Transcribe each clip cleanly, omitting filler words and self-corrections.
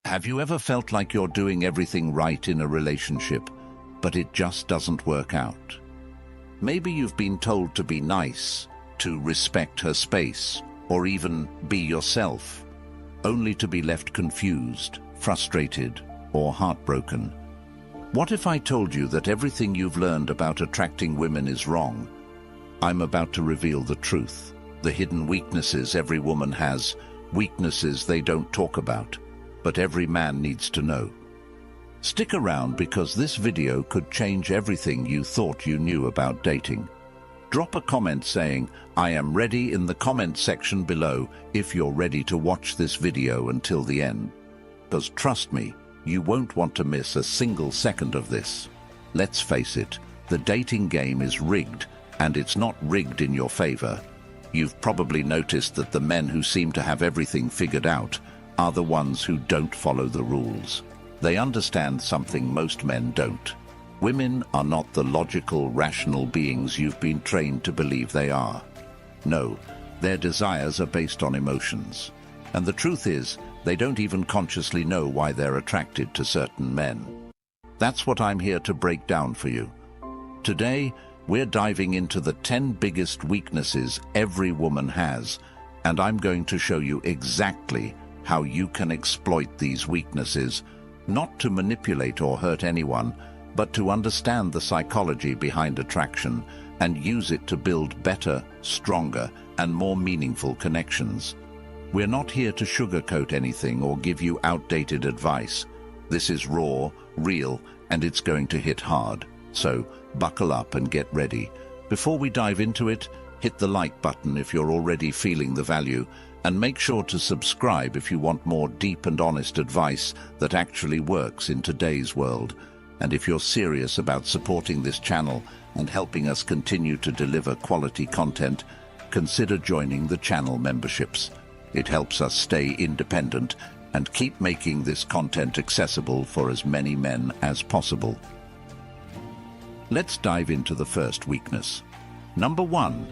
Have you ever felt like you're doing everything right in a relationship, but it just doesn't work out? Maybe you've been told to be nice, to respect her space, or even be yourself, only to be left confused, frustrated, or heartbroken. What if I told you that everything you've learned about attracting women is wrong? I'm about to reveal the truth, the hidden weaknesses every woman has, weaknesses they don't talk about, but every man needs to know. Stick around because this video could change everything you thought you knew about dating. Drop a comment saying, "I am ready" in the comment section below if you're ready to watch this video until the end. Because trust me, you won't want to miss a single second of this. Let's face it, the dating game is rigged, and it's not rigged in your favor. You've probably noticed that the men who seem to have everything figured out are the ones who don't follow the rules. They understand something most men don't. Women are not the logical, rational beings you've been trained to believe they are. No, their desires are based on emotions. And the truth is, they don't even consciously know why they're attracted to certain men. That's what I'm here to break down for you. Today, we're diving into the 10 biggest weaknesses every woman has, and I'm going to show you exactly how you can exploit these weaknesses, not to manipulate or hurt anyone, but to understand the psychology behind attraction and use it to build better, stronger, and more meaningful connections. We're not here to sugarcoat anything or give you outdated advice. This is raw, real, and it's going to hit hard. So, buckle up and get ready. Before we dive into it, hit the like button if you're already feeling the value, and make sure to subscribe if you want more deep and honest advice that actually works in today's world. And if you're serious about supporting this channel and helping us continue to deliver quality content, consider joining the channel memberships. It helps us stay independent and keep making this content accessible for as many men as possible. Let's dive into the first weakness. Number 1,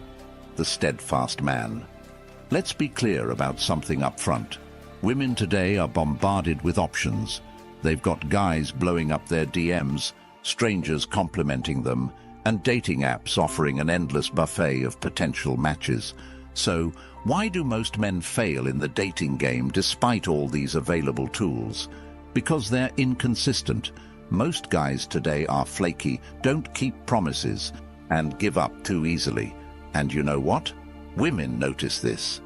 the steadfast man. Let's be clear about something up front. Women today are bombarded with options. They've got guys blowing up their DMs, strangers complimenting them, and dating apps offering an endless buffet of potential matches. So, why do most men fail in the dating game despite all these available tools? Because they're inconsistent. Most guys today are flaky, don't keep promises, and give up too easily. And you know what? Women notice this.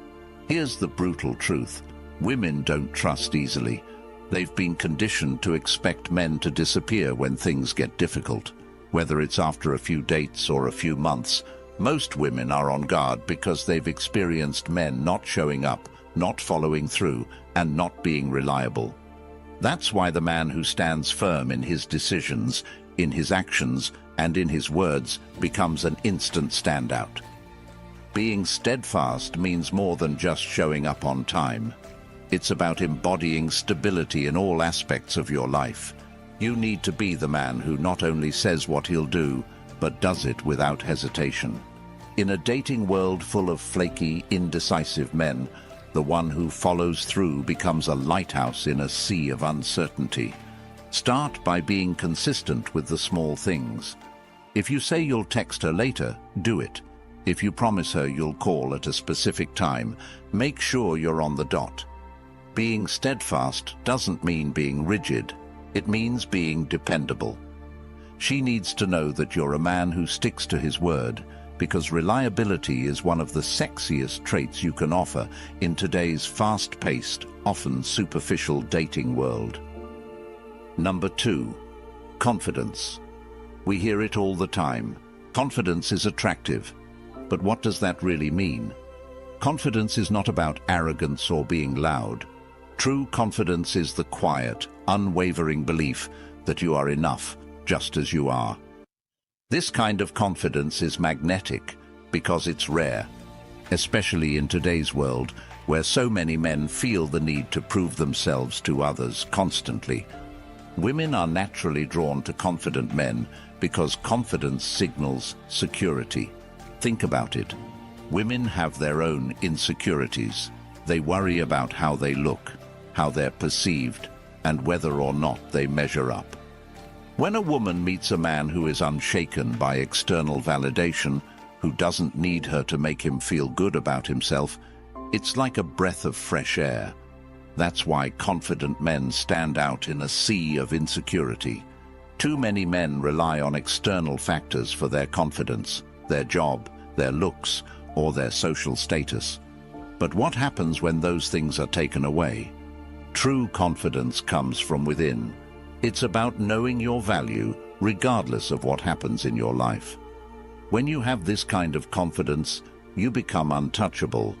Here's the brutal truth. Women don't trust easily. They've been conditioned to expect men to disappear when things get difficult. Whether it's after a few dates or a few months, most women are on guard because they've experienced men not showing up, not following through, and not being reliable. That's why the man who stands firm in his decisions, in his actions, and in his words becomes an instant standout. Being steadfast means more than just showing up on time. It's about embodying stability in all aspects of your life. You need to be the man who not only says what he'll do, but does it without hesitation. In a dating world full of flaky, indecisive men, the one who follows through becomes a lighthouse in a sea of uncertainty. Start by being consistent with the small things. If you say you'll text her later, do it. If you promise her you'll call at a specific time, make sure you're on the dot. Being steadfast doesn't mean being rigid. It means being dependable. She needs to know that you're a man who sticks to his word, because reliability is one of the sexiest traits you can offer in today's fast-paced, often superficial dating world. Number 2, confidence. We hear it all the time. Confidence is attractive. But what does that really mean? Confidence is not about arrogance or being loud. True confidence is the quiet, unwavering belief that you are enough, just as you are. This kind of confidence is magnetic because it's rare, especially in today's world where so many men feel the need to prove themselves to others constantly. Women are naturally drawn to confident men because confidence signals security. Think about it. Women have their own insecurities. They worry about how they look, how they're perceived, and whether or not they measure up. When a woman meets a man who is unshaken by external validation, who doesn't need her to make him feel good about himself, it's like a breath of fresh air. That's why confident men stand out in a sea of insecurity. Too many men rely on external factors for their confidence, their job, their looks, or their social status. But what happens when those things are taken away? True confidence comes from within. It's about knowing your value, regardless of what happens in your life. When you have this kind of confidence, you become untouchable.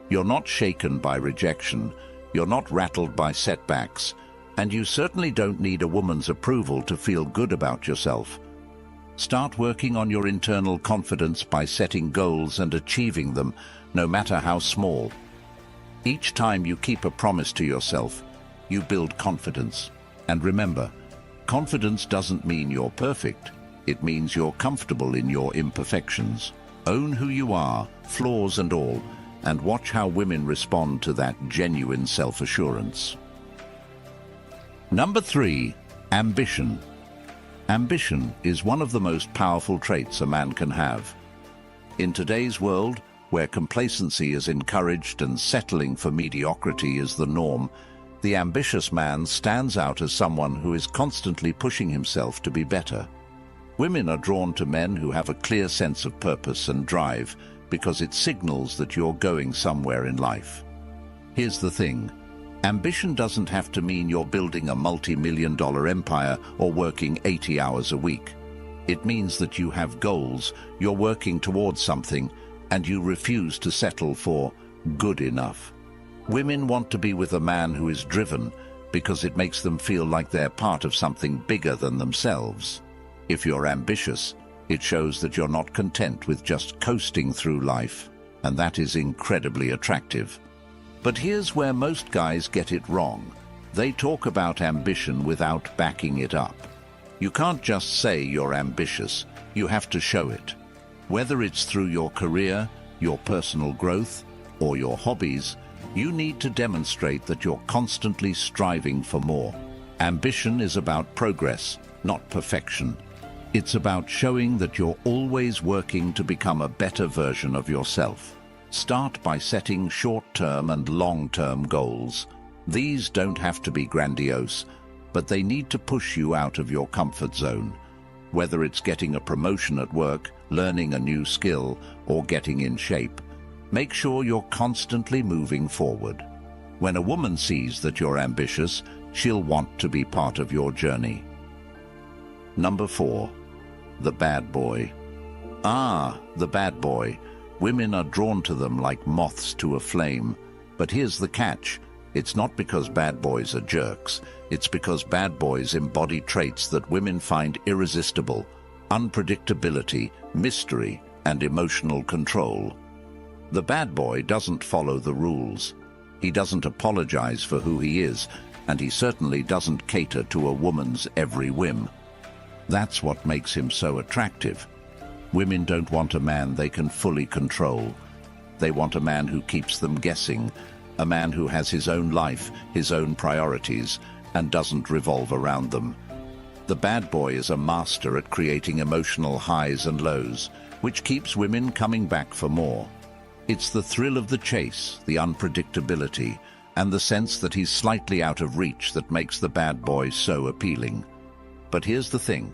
You're not shaken by rejection, you're not rattled by setbacks, and you certainly don't need a woman's approval to feel good about yourself. Start working on your internal confidence by setting goals and achieving them, no matter how small. Each time you keep a promise to yourself, you build confidence. And remember, confidence doesn't mean you're perfect. It means you're comfortable in your imperfections. Own who you are, flaws and all, and watch how women respond to that genuine self-assurance. Number 3, ambition. Ambition is one of the most powerful traits a man can have. In today's world, where complacency is encouraged and settling for mediocrity is the norm, the ambitious man stands out as someone who is constantly pushing himself to be better. Women are drawn to men who have a clear sense of purpose and drive because it signals that you're going somewhere in life. Here's the thing. Ambition doesn't have to mean you're building a multi-million-dollar empire or working 80 hours a week. It means that you have goals, you're working towards something, and you refuse to settle for good enough. Women want to be with a man who is driven because it makes them feel like they're part of something bigger than themselves. If you're ambitious, it shows that you're not content with just coasting through life, and that is incredibly attractive. But here's where most guys get it wrong. They talk about ambition without backing it up. You can't just say you're ambitious, you have to show it. Whether it's through your career, your personal growth, or your hobbies, you need to demonstrate that you're constantly striving for more. Ambition is about progress, not perfection. It's about showing that you're always working to become a better version of yourself. Start by setting short-term and long-term goals. These don't have to be grandiose, but they need to push you out of your comfort zone. Whether it's getting a promotion at work, learning a new skill, or getting in shape, make sure you're constantly moving forward. When a woman sees that you're ambitious, she'll want to be part of your journey. Number 4, the bad boy. The bad boy. Women are drawn to them like moths to a flame. But here's the catch. It's not because bad boys are jerks. It's because bad boys embody traits that women find irresistible: unpredictability, mystery, and emotional control. The bad boy doesn't follow the rules. He doesn't apologize for who he is, and he certainly doesn't cater to a woman's every whim. That's what makes him so attractive. Women don't want a man they can fully control. They want a man who keeps them guessing, a man who has his own life, his own priorities, and doesn't revolve around them. The bad boy is a master at creating emotional highs and lows, which keeps women coming back for more. It's the thrill of the chase, the unpredictability, and the sense that he's slightly out of reach that makes the bad boy so appealing. But here's the thing.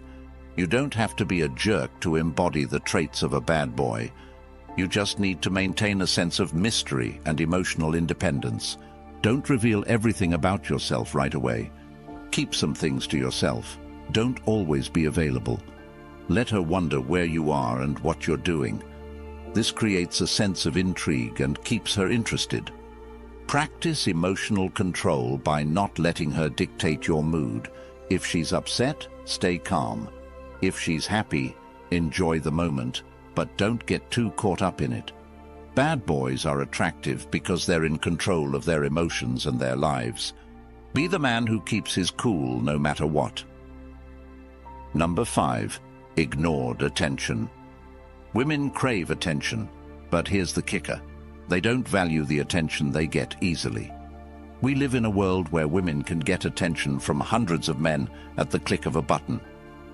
You don't have to be a jerk to embody the traits of a bad boy. You just need to maintain a sense of mystery and emotional independence. Don't reveal everything about yourself right away. Keep some things to yourself. Don't always be available. Let her wonder where you are and what you're doing. This creates a sense of intrigue and keeps her interested. Practice emotional control by not letting her dictate your mood. If she's upset, stay calm. If she's happy, enjoy the moment, but don't get too caught up in it. Bad boys are attractive because they're in control of their emotions and their lives. Be the man who keeps his cool no matter what. Number 5, ignored attention. Women crave attention, but here's the kicker. They don't value the attention they get easily. We live in a world where women can get attention from hundreds of men at the click of a button.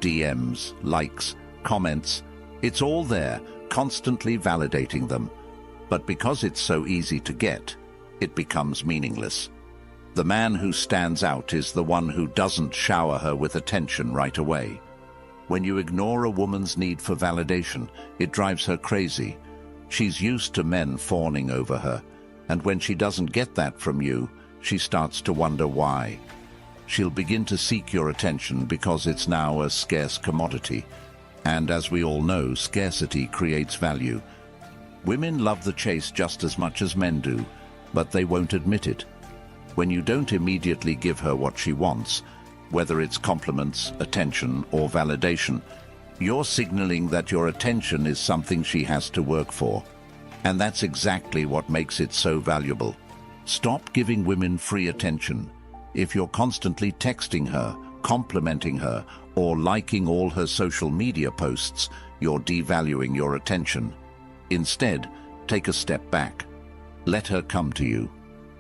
DMs, likes, comments, it's all there, constantly validating them. But because it's so easy to get, it becomes meaningless. The man who stands out is the one who doesn't shower her with attention right away. When you ignore a woman's need for validation, it drives her crazy. She's used to men fawning over her, and when she doesn't get that from you, she starts to wonder why. She'll begin to seek your attention because it's now a scarce commodity. And as we all know, scarcity creates value. Women love the chase just as much as men do, but they won't admit it. When you don't immediately give her what she wants, whether it's compliments, attention, or validation, you're signaling that your attention is something she has to work for. And that's exactly what makes it so valuable. Stop giving women free attention. If you're constantly texting her, complimenting her, or liking all her social media posts, you're devaluing your attention. Instead, take a step back. Let her come to you.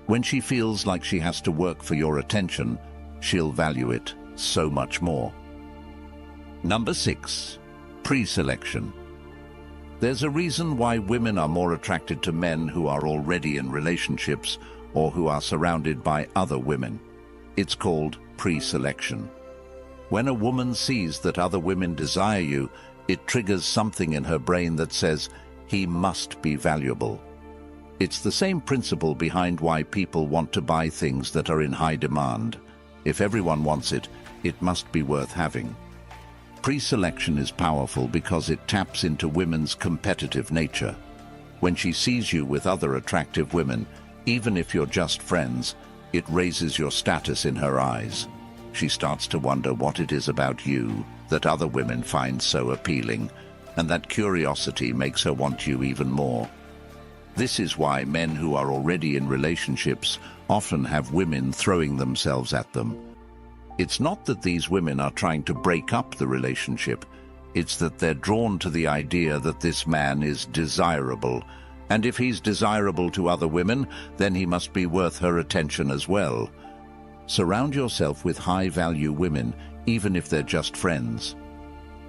When she feels like she has to work for your attention, she'll value it so much more. Number 6. Pre-selection. There's a reason why women are more attracted to men who are already in relationships or who are surrounded by other women. It's called pre-selection. When a woman sees that other women desire you, it triggers something in her brain that says, he must be valuable. It's the same principle behind why people want to buy things that are in high demand. If everyone wants it, it must be worth having. Pre-selection is powerful because it taps into women's competitive nature. When she sees you with other attractive women, even if you're just friends, it raises your status in her eyes. She starts to wonder what it is about you that other women find so appealing, and that curiosity makes her want you even more. This is why men who are already in relationships often have women throwing themselves at them. It's not that these women are trying to break up the relationship, it's that they're drawn to the idea that this man is desirable, and if he's desirable to other women, then he must be worth her attention as well. Surround yourself with high-value women, even if they're just friends.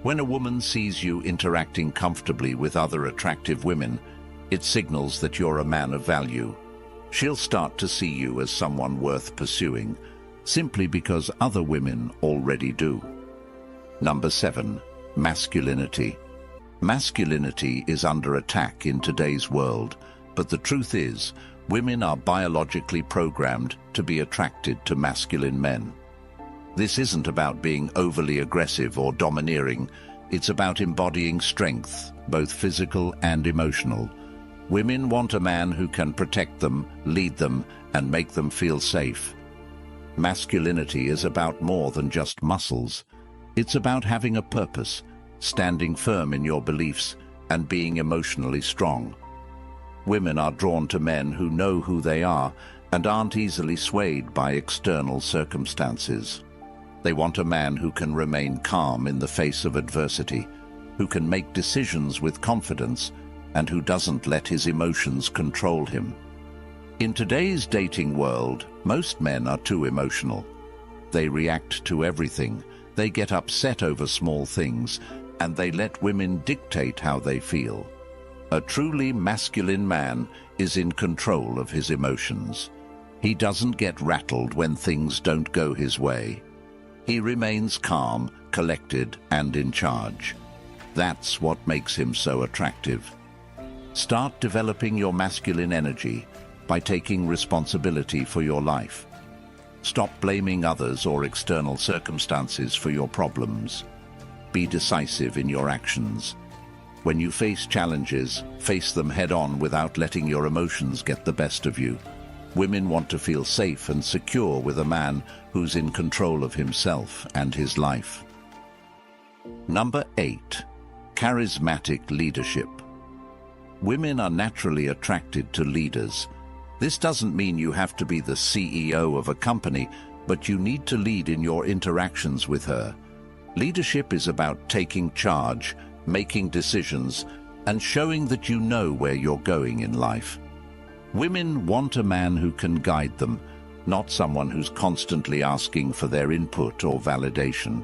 When a woman sees you interacting comfortably with other attractive women, it signals that you're a man of value. She'll start to see you as someone worth pursuing, simply because other women already do. Number 7. Masculinity. Masculinity is under attack in today's world, but the truth is, women are biologically programmed to be attracted to masculine men. This isn't about being overly aggressive or domineering, it's about embodying strength, both physical and emotional. Women want a man who can protect them, lead them, and make them feel safe. Masculinity is about more than just muscles. It's about having a purpose, standing firm in your beliefs, and being emotionally strong. Women are drawn to men who know who they are and aren't easily swayed by external circumstances. They want a man who can remain calm in the face of adversity, who can make decisions with confidence, and who doesn't let his emotions control him. In today's dating world, most men are too emotional. They react to everything, they get upset over small things, and they let women dictate how they feel. A truly masculine man is in control of his emotions. He doesn't get rattled when things don't go his way. He remains calm, collected, and in charge. That's what makes him so attractive. Start developing your masculine energy by taking responsibility for your life. Stop blaming others or external circumstances for your problems. Be decisive in your actions. When you face challenges, face them head-on without letting your emotions get the best of you. Women want to feel safe and secure with a man who's in control of himself and his life. Number 8. Charismatic leadership. Women are naturally attracted to leaders. This doesn't mean you have to be the CEO of a company, but you need to lead in your interactions with her. Leadership is about taking charge, making decisions, and showing that you know where you're going in life. Women want a man who can guide them, not someone who's constantly asking for their input or validation.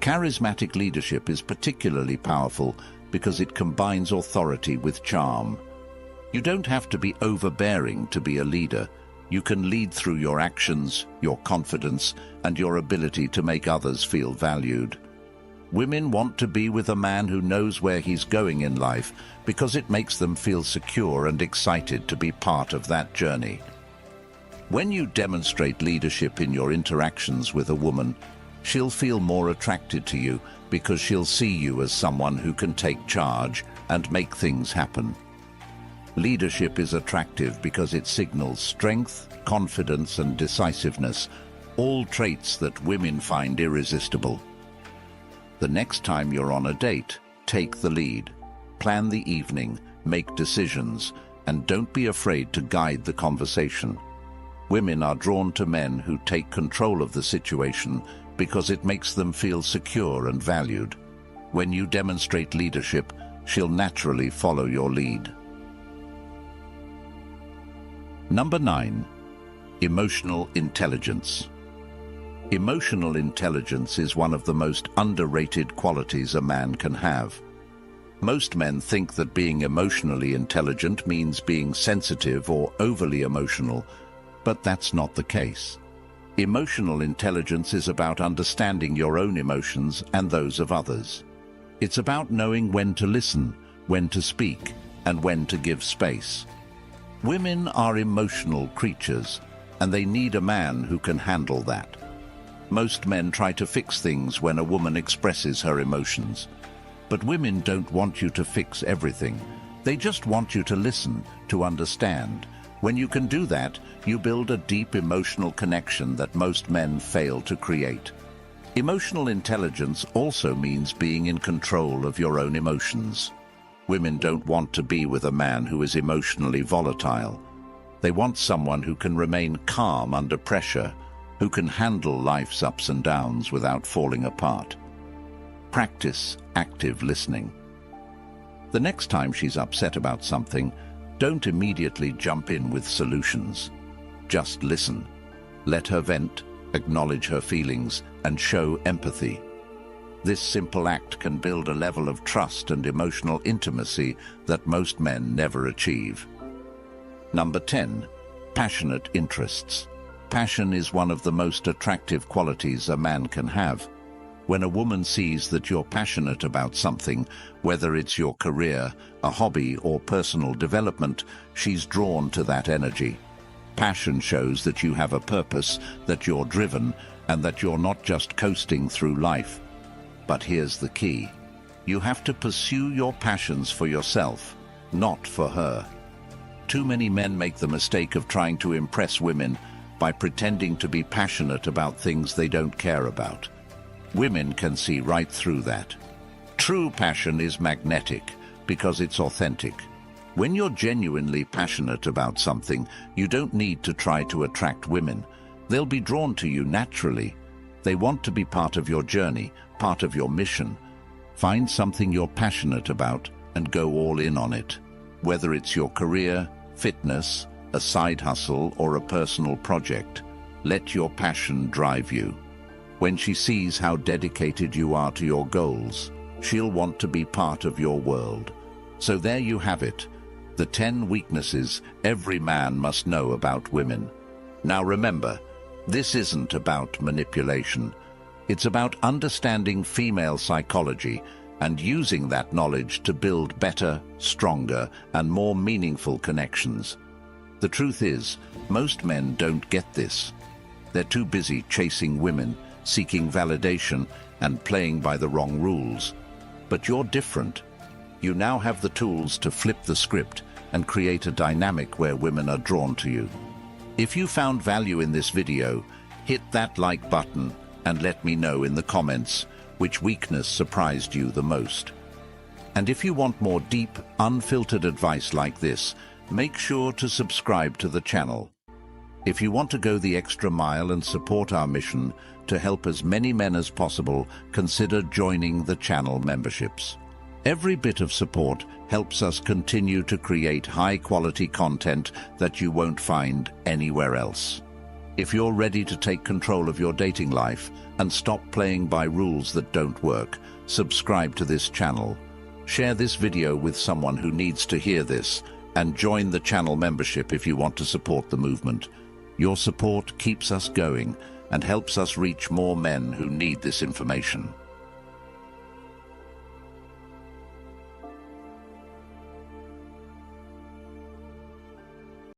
Charismatic leadership is particularly powerful because it combines authority with charm. You don't have to be overbearing to be a leader. You can lead through your actions, your confidence, and your ability to make others feel valued. Women want to be with a man who knows where he's going in life because it makes them feel secure and excited to be part of that journey. When you demonstrate leadership in your interactions with a woman, she'll feel more attracted to you because she'll see you as someone who can take charge and make things happen. Leadership is attractive because it signals strength, confidence, and decisiveness, all traits that women find irresistible. The next time you're on a date, take the lead. Plan the evening, make decisions, and don't be afraid to guide the conversation. Women are drawn to men who take control of the situation because it makes them feel secure and valued. When you demonstrate leadership, she'll naturally follow your lead. Number 9. Emotional intelligence. Emotional intelligence is one of the most underrated qualities a man can have. Most men think that being emotionally intelligent means being sensitive or overly emotional, but that's not the case. Emotional intelligence is about understanding your own emotions and those of others. It's about knowing when to listen, when to speak, and when to give space. Women are emotional creatures, and they need a man who can handle that. Most men try to fix things when a woman expresses her emotions. But women don't want you to fix everything. They just want you to listen, to understand. When you can do that, you build a deep emotional connection that most men fail to create. Emotional intelligence also means being in control of your own emotions. Women don't want to be with a man who is emotionally volatile. They want someone who can remain calm under pressure, who can handle life's ups and downs without falling apart. Practice active listening. The next time she's upset about something, don't immediately jump in with solutions. Just listen. Let her vent, acknowledge her feelings, and show empathy. This simple act can build a level of trust and emotional intimacy that most men never achieve. Number 10. Passionate interests. Passion is one of the most attractive qualities a man can have. When a woman sees that you're passionate about something, whether it's your career, a hobby, or personal development, she's drawn to that energy. Passion shows that you have a purpose, that you're driven, and that you're not just coasting through life. But here's the key. You have to pursue your passions for yourself, not for her. Too many men make the mistake of trying to impress women by pretending to be passionate about things they don't care about. Women can see right through that. True passion is magnetic because it's authentic. When you're genuinely passionate about something, you don't need to try to attract women. They'll be drawn to you naturally. They want to be part of your journey, part of your mission. Find something you're passionate about and go all in on it. Whether it's your career, fitness, a side hustle, or a personal project, let your passion drive you. When she sees how dedicated you are to your goals, she'll want to be part of your world. So there you have it, the 10 weaknesses every man must know about women. Now remember, this isn't about manipulation. It's about understanding female psychology and using that knowledge to build better, stronger, and more meaningful connections. The truth is, most men don't get this. They're too busy chasing women, seeking validation, and playing by the wrong rules. But you're different. You now have the tools to flip the script and create a dynamic where women are drawn to you. If you found value in this video, hit that like button and let me know in the comments which weakness surprised you the most. And if you want more deep, unfiltered advice like this, make sure to subscribe to the channel. If you want to go the extra mile and support our mission to help as many men as possible, consider joining the channel memberships. Every bit of support helps us continue to create high-quality content that you won't find anywhere else. If you're ready to take control of your dating life and stop playing by rules that don't work, subscribe to this channel. Share this video with someone who needs to hear this, and join the channel membership if you want to support the movement. Your support keeps us going and helps us reach more men who need this information.